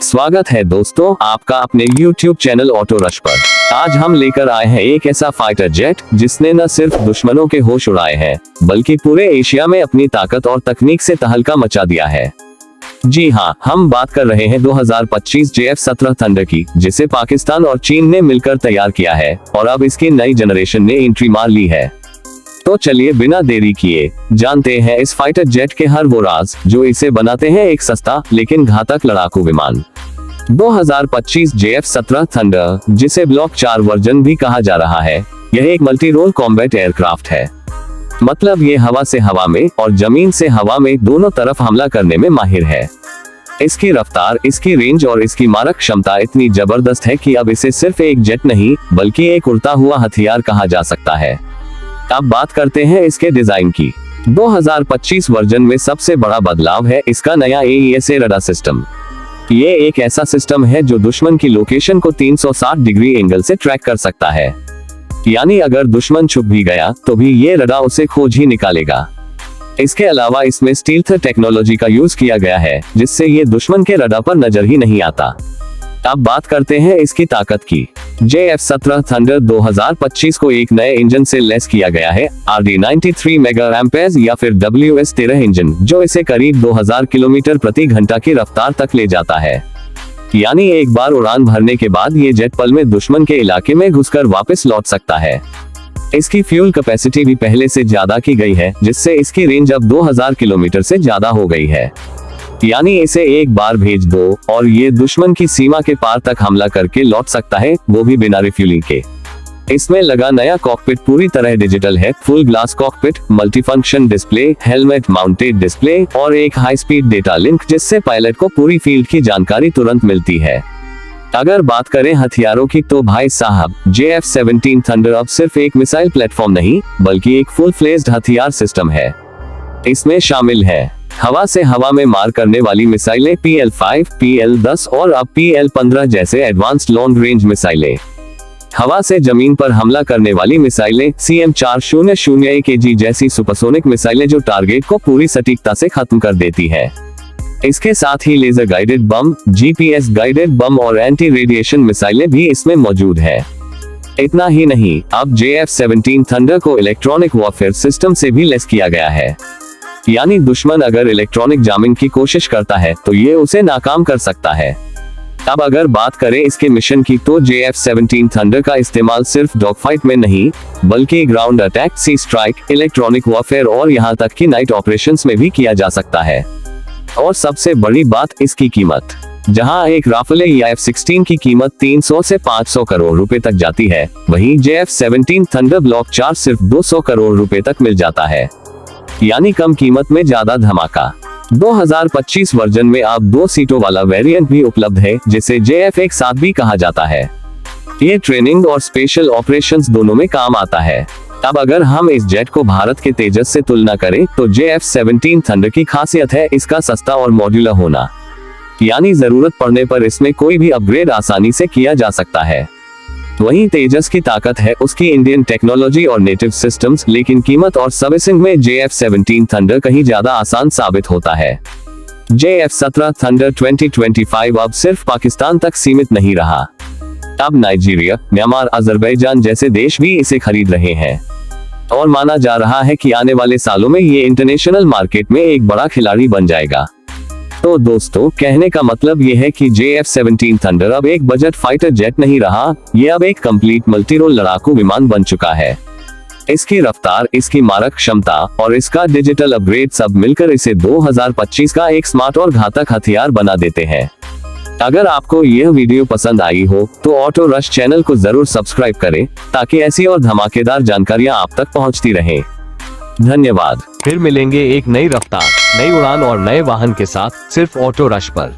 स्वागत है दोस्तों आपका अपने YouTube चैनल ऑटो रश पर। आज हम लेकर आए हैं एक ऐसा फाइटर जेट जिसने न सिर्फ दुश्मनों के होश उड़ाए हैं बल्कि पूरे एशिया में अपनी ताकत और तकनीक से तहलका मचा दिया है। जी हाँ, हम बात कर रहे हैं 2025 JF-17 थंडर की, जिसे पाकिस्तान और चीन ने मिलकर तैयार किया है और अब इसकी नई जनरेशन ने एंट्री मार ली है। तो चलिए बिना देरी किए जानते हैं इस फाइटर जेट के हर वो राज जो इसे बनाते हैं एक सस्ता लेकिन घातक लड़ाकू विमान। 2025 JF-17 थंडर, जिसे ब्लॉक 4 वर्जन भी कहा जा रहा है, यह एक मल्टी रोल कॉम्बैट एयरक्राफ्ट है। मतलब ये हवा से हवा में और जमीन से हवा में दोनों तरफ हमला करने में माहिर है। इसकी रफ्तार, इसकी रेंज और इसकी मारक क्षमता इतनी जबरदस्त है कि अब इसे सिर्फ एक जेट नहीं बल्कि एक उड़ता हुआ हथियार कहा जा सकता है। अब बात करते हैं इसके डिजाइन की। 2025 वर्जन में सबसे बड़ा बदलाव है इसका नया AESA रडार सिस्टम। ये एक ऐसा सिस्टम है जो दुश्मन की लोकेशन को 360 डिग्री एंगल से ट्रैक कर सकता है। यानी अगर दुश्मन छुप भी गया तो भी ये रडार उसे खोज ही निकालेगा। इसके अलावा इसमें स्टील्थ टेक्नोलॉजी का यूज किया गया है जिससे ये दुश्मन के रडार पर नजर ही नहीं आता। अब बात करते हैं इसकी ताकत की। JF-17 थंडर 2025 को एक नए इंजन से लेस किया गया है, RD-93 मेगाएम्पेयर या फिर WS-13 इंजन, जो इसे करीब 2000 किलोमीटर प्रति घंटा की रफ्तार तक ले जाता है। यानी एक बार उड़ान भरने के बाद ये जेट पल में दुश्मन के इलाके में घुसकर वापस लौट सकता है। इसकी फ्यूल कैपेसिटी भी पहले से ज्यादा की गई है, जिससे इसकी रेंज अब 2000 किलोमीटर से ज्यादा हो गई है। यानी इसे एक बार भेज दो और ये दुश्मन की सीमा के पार तक हमला करके लौट सकता है, वो भी बिना रिफ्यूलिंग के। इसमें लगा नया कॉकपिट पूरी तरह डिजिटल है, full glass cockpit, multifunction display, helmet mounted display और एक हाई स्पीड डेटा लिंक, जिससे पायलट को पूरी फील्ड की जानकारी तुरंत मिलती है। अगर बात करें हथियारों की तो भाई साहब, JF-17 थंडर अब सिर्फ एक मिसाइल प्लेटफॉर्म नहीं बल्कि एक फुल फ्लेज्ड हथियार सिस्टम है। इसमें शामिल है हवा से हवा में मार करने वाली मिसाइलें PL-5, PL-10 और अब PL-15 जैसे एडवांस्ड लॉन्ग रेंज मिसाइलें, हवा से जमीन पर हमला करने वाली मिसाइलें CM-400 AKG जैसी सुपरसोनिक मिसाइलें जो टारगेट को पूरी सटीकता से खत्म कर देती है। इसके साथ ही laser guided bomb, GPS guided bomb और एंटी रेडिएशन मिसाइलें भी इसमें मौजूद है। इतना ही नहीं, अब JF-17 थंडर को इलेक्ट्रॉनिक वॉरफेयर सिस्टम से भी लेस किया गया है। यानी दुश्मन अगर इलेक्ट्रॉनिक जामिंग की कोशिश करता है तो ये उसे नाकाम कर सकता है। अब अगर बात करें इसके मिशन की तो JF-17 थंडर का इस्तेमाल सिर्फ डॉग फाइट में नहीं बल्कि ग्राउंड अटैक, सी स्ट्राइक, इलेक्ट्रॉनिक वॉरफेयर और यहाँ तक कि नाइट ऑपरेशंस में भी किया जा सकता है। और सबसे बड़ी बात इसकी कीमत, जहाँ एक राफेल या F-16 की कीमत 300 से 500 करोड़ रुपए तक जाती है, वहीं JF-17 थंडर ब्लॉक 4 सिर्फ 200 करोड़ रुपए तक मिल जाता है। यानी कम कीमत में ज्यादा धमाका। 2025 वर्जन में अब 2 सीटों वाला वेरिएंट भी उपलब्ध है जिसे JF-17 भी कहा जाता है। ये ट्रेनिंग और स्पेशल ऑपरेशंस दोनों में काम आता है। अब अगर हम इस जेट को भारत के तेजस से तुलना करें तो JF-17 थंडर की खासियत है इसका सस्ता और मॉड्यूलर होना। यानी जरूरत पड़ने पर इसमें कोई भी अपग्रेड आसानी से किया जा सकता है। वहीं तेजस की ताकत है उसकी इंडियन टेक्नोलॉजी और नेटिव सिस्टम्स, लेकिन कीमत और सर्विसिंग में JF-17 थंडर कहीं ज्यादा आसान साबित होता है। JF-17 थंडर 2025 अब सिर्फ पाकिस्तान तक सीमित नहीं रहा। अब नाइजीरिया, म्यांमार, अजरबैजान जैसे देश भी इसे खरीद रहे हैं और माना जा रहा है कि आने वाले सालों में ये इंटरनेशनल मार्केट में एक बड़ा खिलाड़ी बन जाएगा। तो दोस्तों, कहने का मतलब ये है कि JF-17 थंडर अब एक बजट फाइटर जेट नहीं रहा, ये अब एक कंप्लीट मल्टी रोल लड़ाकू विमान बन चुका है। इसकी रफ्तार, इसकी मारक क्षमता और इसका डिजिटल अपग्रेड सब मिलकर इसे 2025 का एक स्मार्ट और घातक हथियार बना देते हैं। अगर आपको यह वीडियो पसंद आई हो तो ऑटो रश चैनल को जरूर सब्सक्राइब करें ताकि ऐसी और धमाकेदार जानकारियां आप तक पहुंचती रहें। धन्यवाद। फिर मिलेंगे एक नई रफ्तार, नई उड़ान और नए वाहन के साथ सिर्फ ऑटो रश पर।